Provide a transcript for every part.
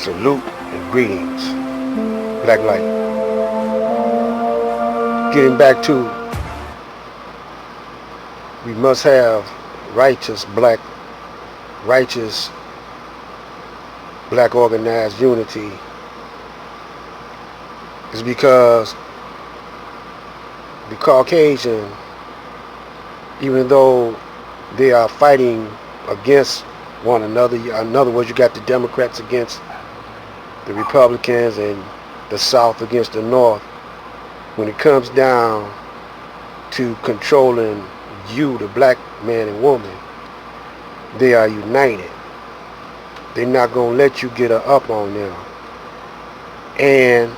Salute and greetings. Black light. Getting back to, we must have righteous black organized unity, is because the Caucasian, even though they are fighting against one another, in other words, you got the Democrats against the Republicans and the South against the North. When it comes down to controlling you, the black man and woman, they are united. They're not going to let you get up on them. And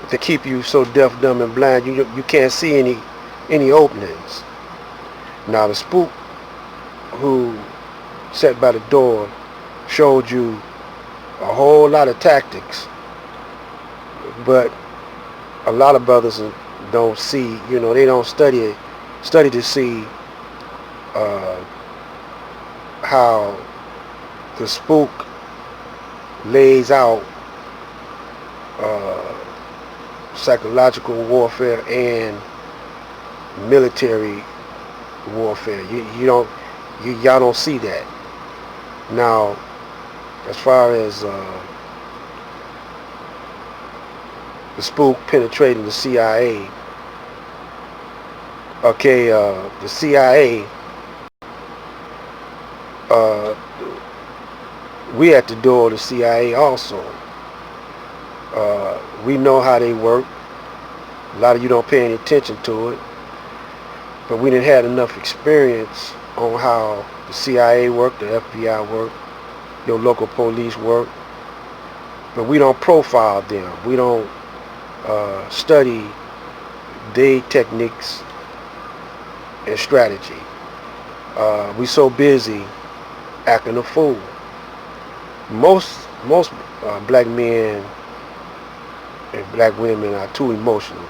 to keep you so deaf, dumb, and blind, you can't see any openings. Now the spook who sat by the door showed you a whole lot of tactics, but a lot of brothers don't see, they don't study to see how the spook lays out psychological warfare and military warfare. Y'all don't see that. Now, as far as the spook penetrating the CIA, okay, the CIA, we at the door of the CIA also. We know how they work. A lot of you don't pay any attention to it, but we didn't have enough experience on how the CIA work, the FBI work, your local police work, but we don't profile them. We don't study their techniques and strategy. We so busy acting a fool. Most black men and black women are too emotional.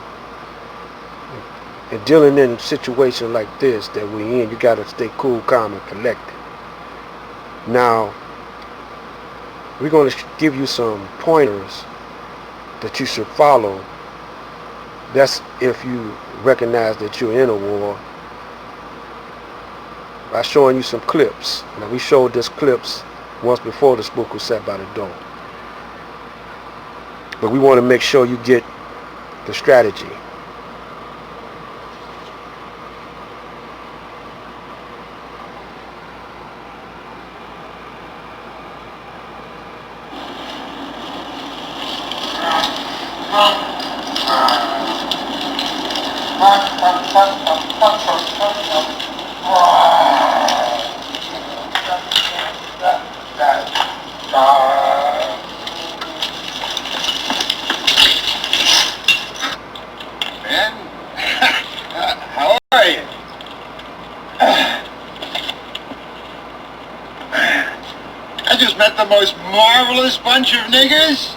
And dealing in a situation like this that we're in, you gotta stay cool, calm, and collected. Now, we're going to give you some pointers that you should follow. That's if you recognize that you're in a war, by showing you some clips. Now, we showed this clips once before the spook was sat by the door, but we want to make sure you get the strategy. How are you? I just met the most marvelous bunch of niggers.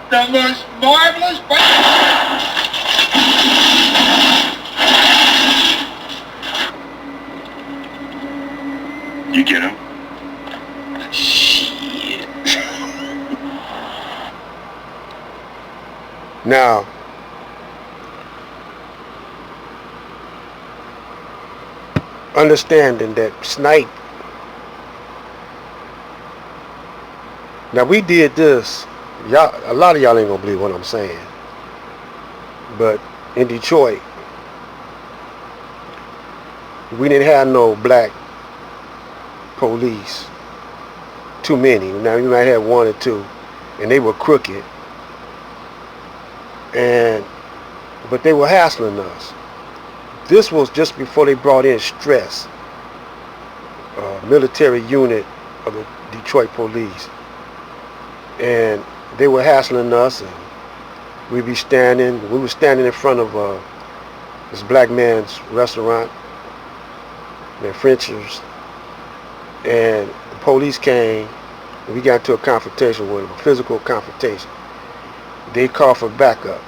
The most marvelous bunch. You get him? Shit. Now, understanding that snipe. Now, we did this. Y'all, a lot of y'all ain't gonna believe what I'm saying, but in Detroit, we didn't have no black police. Too many. Now, you might have one or two, and they were crooked. But they were hassling us. This was just before they brought in Stress, military unit of the Detroit police. And they were hassling us, and we were standing in front of this black man's restaurant, their Frenchers, and the police came, and we got into a confrontation with them, a physical confrontation. They called for backup.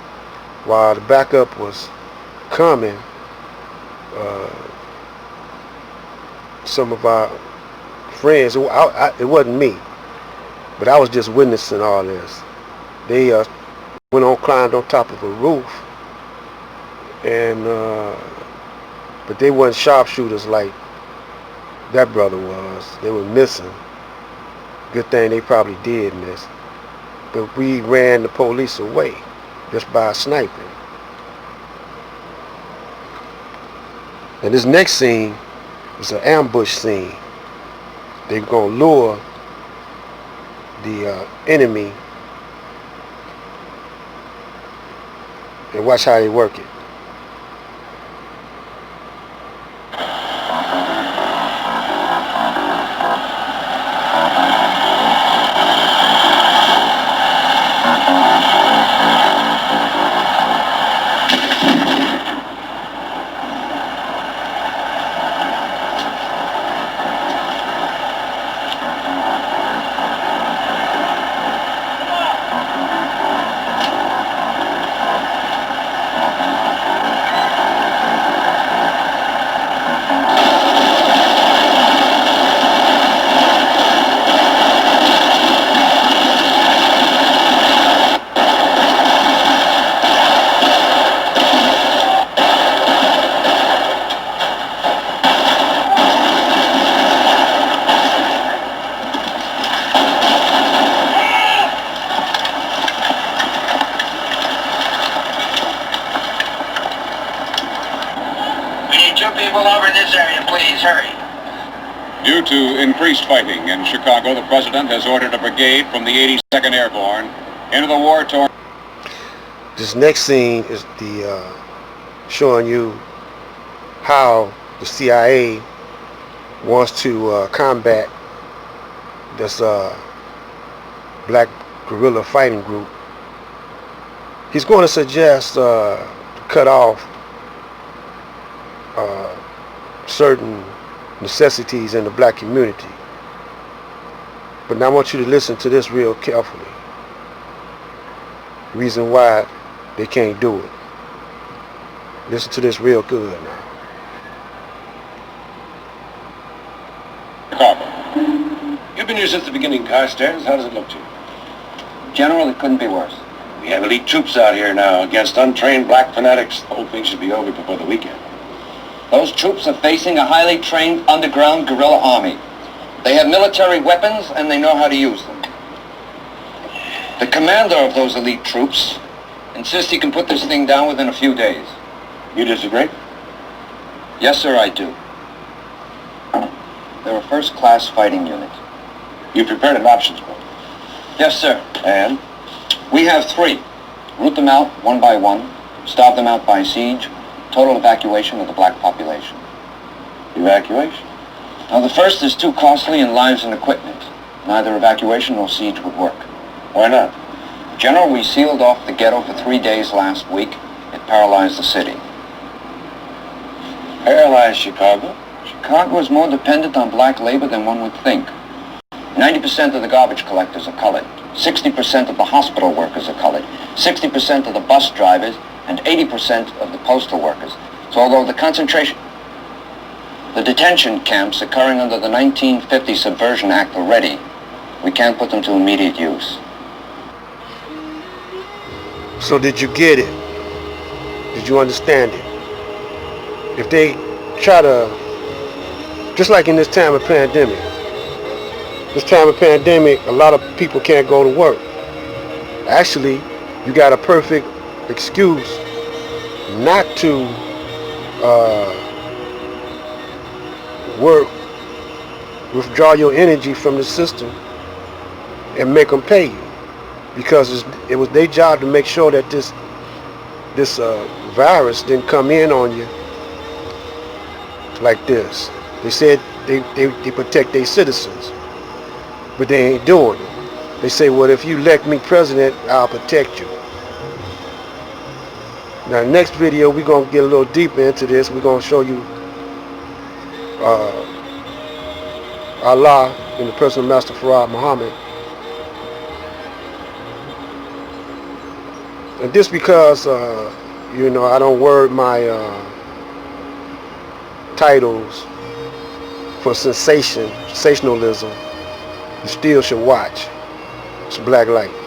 While the backup was coming, some of our friends. It wasn't me, but I was just witnessing all this. They climbed on top of a roof, and but they weren't sharpshooters like that brother was. They were missing. Good thing they probably did miss. But we ran the police away just by sniping. And this next scene is an ambush scene. They're gonna lure the enemy, and watch how they work it. People over in this area, please, hurry. Due to increased fighting in Chicago, the president has ordered a brigade from the 82nd Airborne into the war-torn... This next scene is showing you how the CIA wants to combat this black guerrilla fighting group. He's going to suggest cut off certain necessities in the black community. But now I want you to listen to this real carefully. Reason why they can't do it. Listen to this real good now. Chicago. You've been here since the beginning, Carstairs. How does it look to you? General, it couldn't be worse. We have elite troops out here now against untrained black fanatics. The whole thing should be over before the weekend. Those troops are facing a highly trained underground guerrilla army. They have military weapons and they know how to use them. The commander of those elite troops insists he can put this thing down within a few days. You disagree? Yes, sir, I do. They're a first-class fighting unit. You prepared an options book. Yes, sir. And? We have 3. Root them out one by one, starve them out by siege, total evacuation of the black population. Evacuation? Now, the first is too costly in lives and equipment. Neither evacuation nor siege would work. Why not? General, we sealed off the ghetto for 3 days last week. It paralyzed the city. Paralyzed Chicago? Chicago is more dependent on black labor than one would think. 90% of the garbage collectors are colored. 60% of the hospital workers are colored. 60% of the bus drivers, and 80% of the postal workers. So although the detention camps occurring under the 1950 Subversion Act are ready, we can't put them to immediate use. So did you get it? Did you understand it? If they try to, just like in this time of pandemic, a lot of people can't go to work. Actually, you got a perfect excuse not to withdraw your energy from the system and make them pay you, because it was their job to make sure that this virus didn't come in on you like this. They said they protect their citizens, but they ain't doing it. They say, well, if you elect me president, I'll protect you. Now, next video, we're going to get a little deeper into this. We're going to show you Allah in the person of Master Farad Muhammad. And this because, I don't word my titles for sensationalism, you still should watch. It's Black Light.